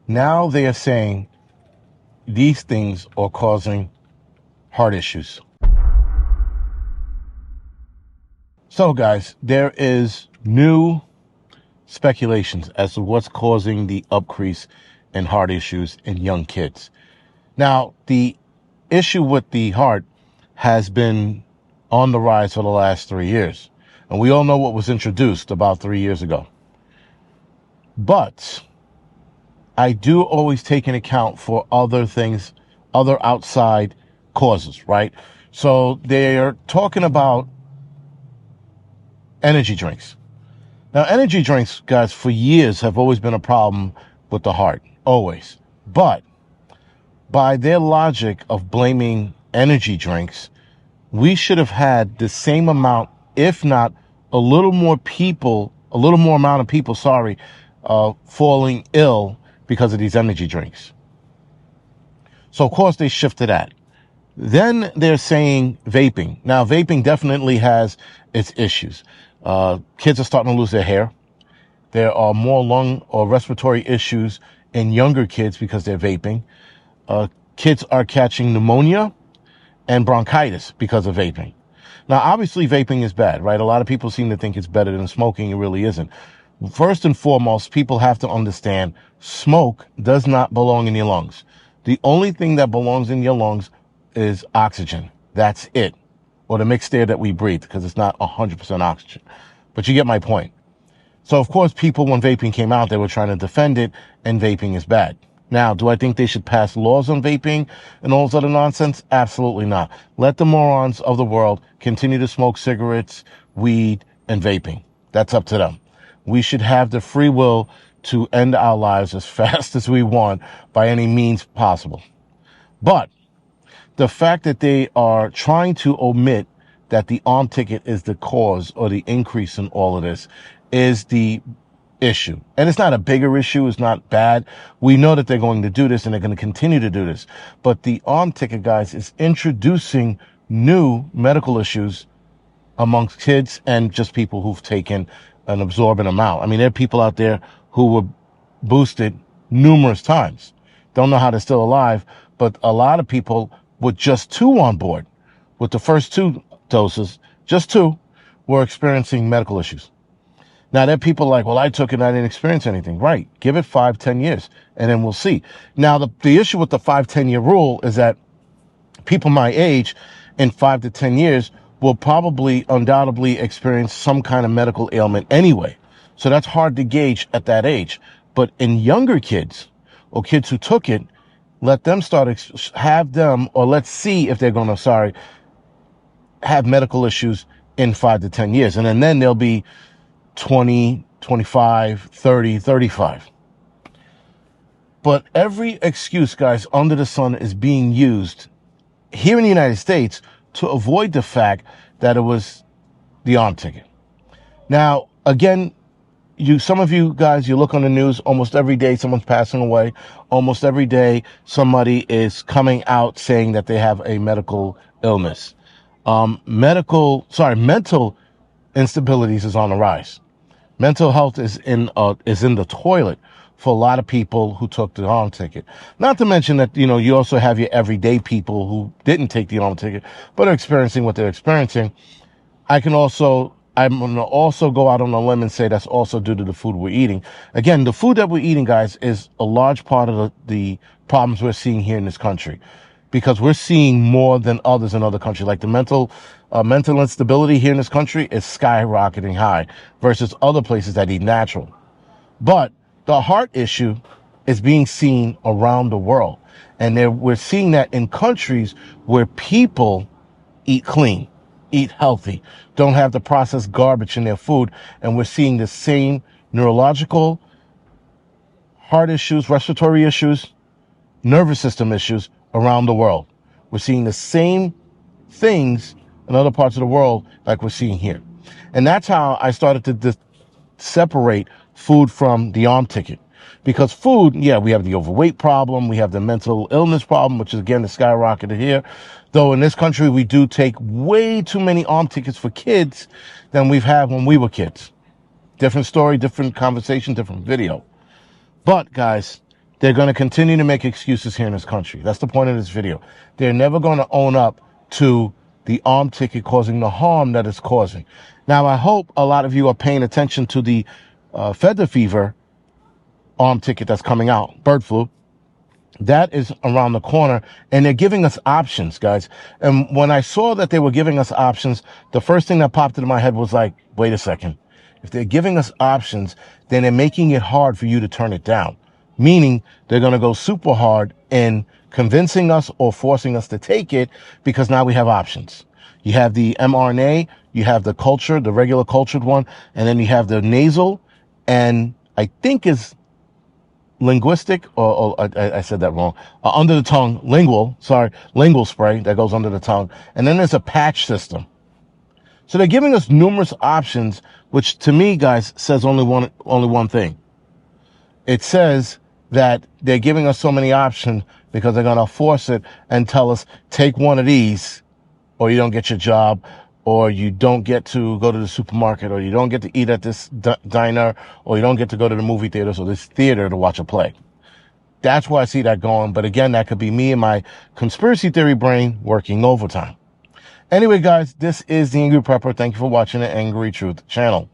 Now they are saying these things are causing heart issues. So, guys, there is new speculations as to what's causing the increase in heart issues in young kids. Now, the issue with the heart has been on the rise for the last 3 years. And we all know what was introduced about 3 years ago. But I do always take into account for other things, other outside causes, right? So they're talking about energy drinks. Now, energy drinks, guys, for years have always been a problem with the heart, always. But by their logic of blaming energy drinks, we should have had the same amount, if not a little more amount of people, falling ill because of these energy drinks. So, of course, they shifted that. Then they're saying vaping. Now, vaping definitely has its issues. Kids are starting to lose their hair. There are more lung or respiratory issues in younger kids because they're vaping. Kids are catching pneumonia and bronchitis because of vaping. Now, obviously, vaping is bad, right? A lot of people seem to think it's better than smoking. It really isn't. First and foremost, people have to understand smoke does not belong in your lungs. The only thing that belongs in your lungs is oxygen. That's it. Or the mixed air that we breathe, because it's not 100% oxygen. But you get my point. So, of course, people, when vaping came out, they were trying to defend it, and vaping is bad. Now, do I think they should pass laws on vaping and all this other nonsense? Absolutely not. Let the morons of the world continue to smoke cigarettes, weed, and vaping. That's up to them. We should have the free will to end our lives as fast as we want by any means possible. But the fact that they are trying to omit that the arm ticket is the cause or the increase in all of this is the issue. And it's not a bigger issue. It's not bad. We know that they're going to do this and they're going to continue to do this. But the arm ticket, guys, is introducing new medical issues amongst kids and just people who've taken an absorbent amount. I mean, there are people out there who were boosted numerous times. Don't know how they're still alive, but a lot of people with just 2 on board, with the first 2 doses, just 2, were experiencing medical issues. Now, there are people like, well, I took it and I didn't experience anything. Right. Give it 5-10 years, and then we'll see. Now, the issue with the 5-10 year rule is that people my age in 5 to 10 years will probably undoubtedly experience some kind of medical ailment anyway. So that's hard to gauge at that age. But in younger kids or kids who took it, let them let's see if they're going to, have medical issues in 5 to 10 years. And then they'll be 20, 25, 30, 35. But every excuse, guys, under the sun is being used here in the United States to avoid the fact that it was the arm ticket. Now, again, some of you guys, you look on the news, almost every day someone's passing away. Almost every day somebody is coming out saying that they have a medical illness. Mental instabilities is on the rise. Mental health is in the toilet for a lot of people who took the arm ticket. Not to mention that, you also have your everyday people who didn't take the arm ticket, but are experiencing what they're experiencing. I'm going to also go out on a limb and say that's also due to the food we're eating. Again, the food that we're eating, guys, is a large part of the problems we're seeing here in this country, because we're seeing more than others in other countries. Like the mental instability here in this country is skyrocketing high versus other places that eat natural. But the heart issue is being seen around the world. And we're seeing that in countries where people eat clean, eat healthy, don't have the processed garbage in their food. And we're seeing the same neurological, heart issues, respiratory issues, nervous system issues around the world. We're seeing the same things in other parts of the world like we're seeing here. And that's how I started to separate food from the arm ticket. Because food, we have the overweight problem, we have the mental illness problem, which is, again, the skyrocketed here. Though in this country, we do take way too many arm tickets for kids than we've had when we were kids. Different story, different conversation, different video. But, guys, they're going to continue to make excuses here in this country. That's the point of this video. They're never going to own up to the arm ticket causing the harm that it's causing. Now, I hope a lot of you are paying attention to the feather fever arm ticket that's coming out, bird flu. That is around the corner, and they're giving us options, guys. And when I saw that they were giving us options, the first thing that popped into my head was like, wait a second. If they're giving us options, then they're making it hard for you to turn it down. Meaning they're going to go super hard in convincing us or forcing us to take it because now we have options. You have the mRNA, you have the culture, the regular cultured one, and then you have the nasal, and I think is linguistic, or I said that wrong, under the tongue, lingual spray that goes under the tongue. And then there's a patch system. So they're giving us numerous options, which to me, guys, says only one thing. It says that they're giving us so many options because they're going to force it and tell us, take one of these or you don't get your job, or you don't get to go to the supermarket, or you don't get to eat at this diner, or you don't get to go to the movie theaters or this theater to watch a play. That's where I see that going. But again, that could be me and my conspiracy theory brain working overtime. Anyway, guys, this is the Angry Prepper. Thank you for watching the Angry Truth channel.